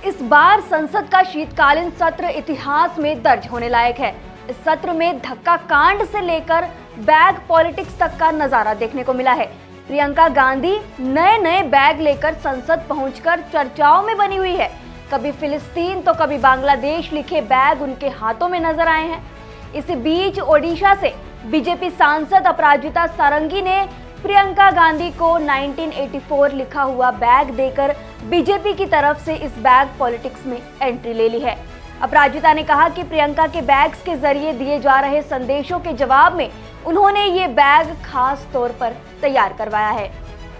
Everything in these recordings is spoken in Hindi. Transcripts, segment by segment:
इस बार संसद का शीतकालीन सत्र इतिहास में दर्ज होने लायक है। इस सत्र में धक्का कांड से लेकर बैग पॉलिटिक्स तक का नजारा देखने को मिला है। प्रियंका गांधी नए बैग लेकर संसद पहुंचकर चर्चाओं में बनी हुई है। कभी फिलिस्तीन तो कभी बांग्लादेश लिखे बैग उनके हाथों में नजर आए हैं। इसी बीच ओडिशा से बीजेपी सांसद अपराजिता सारंगी ने प्रियंका गांधी को 1984 लिखा हुआ बैग देकर बीजेपी की तरफ से इस बैग पॉलिटिक्स में एंट्री ले ली है। अपराजिता ने कहा कि प्रियंका के बैग्स के जरिए दिए जा रहे संदेशों के जवाब में उन्होंने ये बैग खास तौर पर तैयार करवाया है।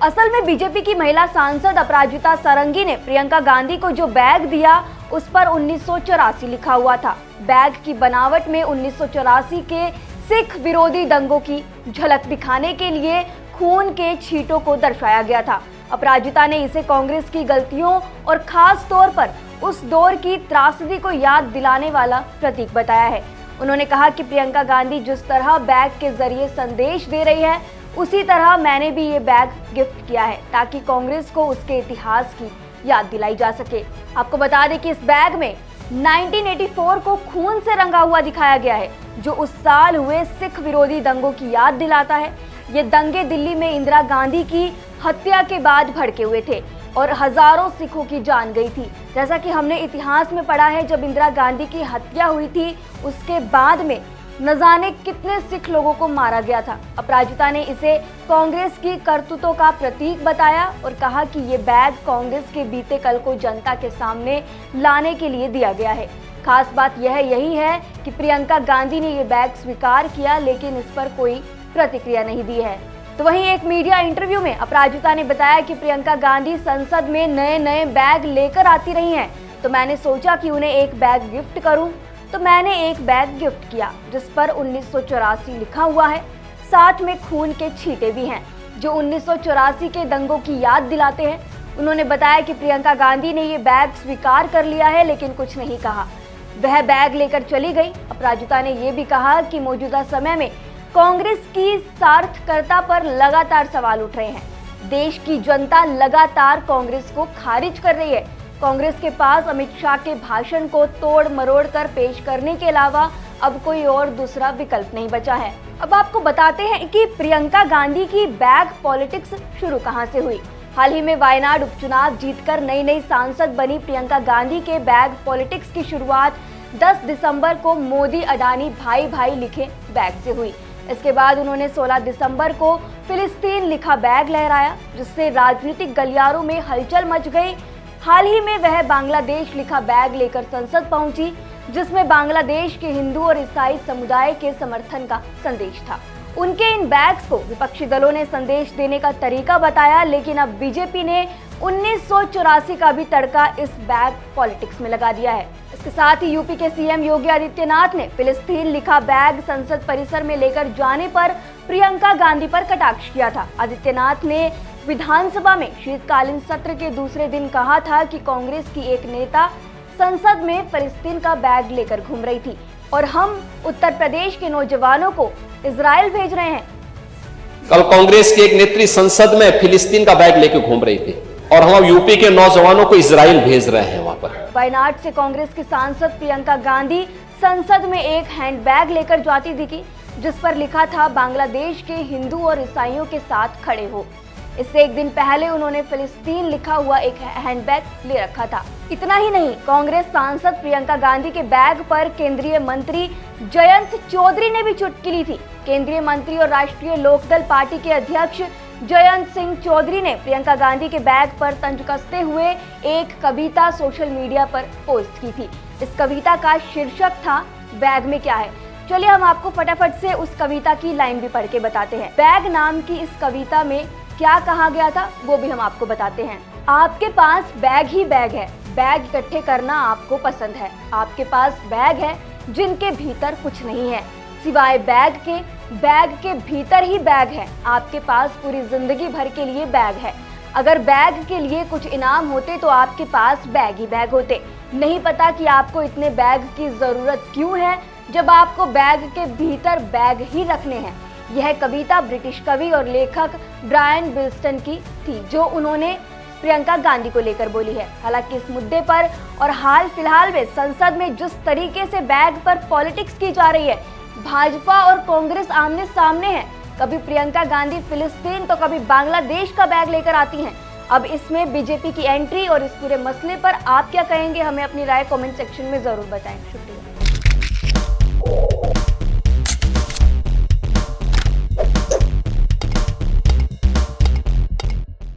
असल में बीजेपी की महिला सांसद अपराजिता सारंगी ने प्रियंका गांधी को जो बैग दिया उस पर 1984 लिखा हुआ था। बैग की बनावट में 1984 के सिख विरोधी दंगों की झलक दिखाने के लिए खून के छींटों को दर्शाया गया था। अपराजिता ने इसे कांग्रेस की गलतियों और खास तौर पर उस दौर की त्रासदी को याद दिलाने वाला प्रतीक बताया है। उन्होंने कहा कि प्रियंका गांधी जिस तरह बैग के जरिए संदेश दे रही है उसी तरह मैंने भी ये बैग गिफ्ट किया है ताकि कांग्रेस को उसके इतिहास की याद दिलाई जा सके। आपको बता दें कि इस बैग में 1984 को खून से रंगा हुआ दिखाया गया है, जो उस साल हुए सिख विरोधी दंगों की याद दिलाता है। ये दंगे दिल्ली में इंदिरा गांधी की हत्या के बाद भड़के हुए थे और हजारों सिखों की जान गई थी। जैसा कि हमने इतिहास में पढ़ा है, जब इंदिरा गांधी की हत्या हुई थी उसके बाद में न जाने कितने सिख लोगों को मारा गया था। अपराजिता ने इसे कांग्रेस की करतूतों का प्रतीक बताया और कहा कि ये बैग कांग्रेस के बीते कल को जनता के सामने लाने के लिए दिया गया है। खास बात यही है कि प्रियंका गांधी ने ये बैग स्वीकार किया, लेकिन इस पर कोई प्रतिक्रिया नहीं दी है। तो वहीं एक मीडिया इंटरव्यू में अपराजिता ने बताया कि प्रियंका गांधी संसद में नए बैग लेकर आती रही हैं, तो मैंने सोचा कि उन्हें एक बैग गिफ्ट करूं, तो मैंने एक बैग गिफ्ट किया जिस पर 1984 लिखा हुआ है। साथ में खून के छींटे भी हैं जो 1984 के दंगों की याद दिलाते हैं। उन्होंने बताया कि प्रियंका गांधी ने ये बैग स्वीकार कर लिया है, लेकिन कुछ नहीं कहा, वह बैग लेकर चली गई। अपराजिता ने ये भी कहा कि मौजूदा समय में कांग्रेस की सार्थकता पर लगातार सवाल उठ रहे हैं। देश की जनता लगातार कांग्रेस को खारिज कर रही है। कांग्रेस के पास अमित शाह के भाषण को तोड़ मरोड़ कर पेश करने के अलावा अब कोई और दूसरा विकल्प नहीं बचा है। अब आपको बताते हैं कि प्रियंका गांधी की बैग पॉलिटिक्स शुरू कहां से हुई। हाल ही में वायनाड उपचुनाव जीतकर नई सांसद बनी प्रियंका गांधी के बैग पॉलिटिक्स की शुरुआत 10 दिसंबर को मोदी अडानी भाई लिखे बैग से हुई। इसके बाद उन्होंने 16 दिसंबर को फिलिस्तीन लिखा बैग लहराया, जिससे राजनीतिक गलियारों में हलचल मच गई। हाल ही में वह बांग्लादेश लिखा बैग लेकर संसद पहुंची, जिसमें बांग्लादेश के हिंदू और ईसाई समुदाय के समर्थन का संदेश था। उनके इन बैग्स को विपक्षी दलों ने संदेश देने का तरीका बताया, लेकिन अब बीजेपी ने 1984 का भी तड़का इस बैग पॉलिटिक्स में लगा दिया है। इसके साथ ही यूपी के सीएम योगी आदित्यनाथ ने फिलिस्तीन लिखा बैग संसद परिसर में लेकर जाने पर प्रियंका गांधी पर कटाक्ष किया था। आदित्यनाथ ने विधानसभा में शीतकालीन सत्र के दूसरे दिन कहा था कि कांग्रेस की एक नेता संसद में फिलिस्तीन का बैग लेकर घूम रही थी और हम उत्तर प्रदेश के नौजवानों को इजराइल भेज रहे हैं। कल कांग्रेस के एक नेत्री संसद में फिलिस्तीन का बैग लेकर घूम रही थी और हम यूपी के नौजवानों को इजराइल भेज रहे हैं। वहां पर वायनाड से कांग्रेस की सांसद प्रियंका गांधी संसद में एक हैंड बैग लेकर जाती दिखी, जिस पर लिखा था बांग्लादेश के हिंदू और ईसाइयों के साथ खड़े हो। इससे एक दिन पहले उन्होंने फिलिस्तीन लिखा हुआ एक हैंडबैग ले रखा था। इतना ही नहीं, कांग्रेस सांसद प्रियंका गांधी के बैग पर केंद्रीय मंत्री जयंत चौधरी ने भी चुटकी ली थी। केंद्रीय मंत्री और राष्ट्रीय लोकदल पार्टी के अध्यक्ष जयंत सिंह चौधरी ने प्रियंका गांधी के बैग पर तंज कसते हुए एक कविता सोशल मीडिया पर पोस्ट की थी। इस कविता का शीर्षक था बैग में क्या है। चलिए हम आपको फटाफट से उस कविता की लाइन भी पढ़ के बताते हैं। बैग नाम की इस कविता में क्या कहा गया था वो भी हम आपको बताते हैं। आपके पास बैग ही बैग है, बैग इकट्ठे करना आपको पसंद है। आपके पास बैग है जिनके भीतर कुछ नहीं है सिवाय बैग के भीतर ही बैग है। आपके पास पूरी जिंदगी भर के लिए बैग है। अगर बैग के लिए कुछ इनाम होते तो आपके पास बैग ही बैग होते। नहीं पता कि आपको इतने बैग की जरूरत क्यों है, जब आपको बैग के भीतर बैग ही रखने हैं। यह कविता ब्रिटिश कवि और लेखक ब्रायन बिल्स्टन की थी, जो उन्होंने प्रियंका गांधी को लेकर बोली है। हालांकि इस मुद्दे पर और हाल फिलहाल में संसद में जिस तरीके से बैग पर पॉलिटिक्स की जा रही है, भाजपा और कांग्रेस आमने सामने है। कभी प्रियंका गांधी फिलिस्तीन तो कभी बांग्लादेश का बैग लेकर आती हैं। अब इसमें बीजेपी की एंट्री और इस पूरे मसले पर आप क्या कहेंगे, हमें अपनी राय कमेंट सेक्शन में जरूर बताएं। शुक्रिया।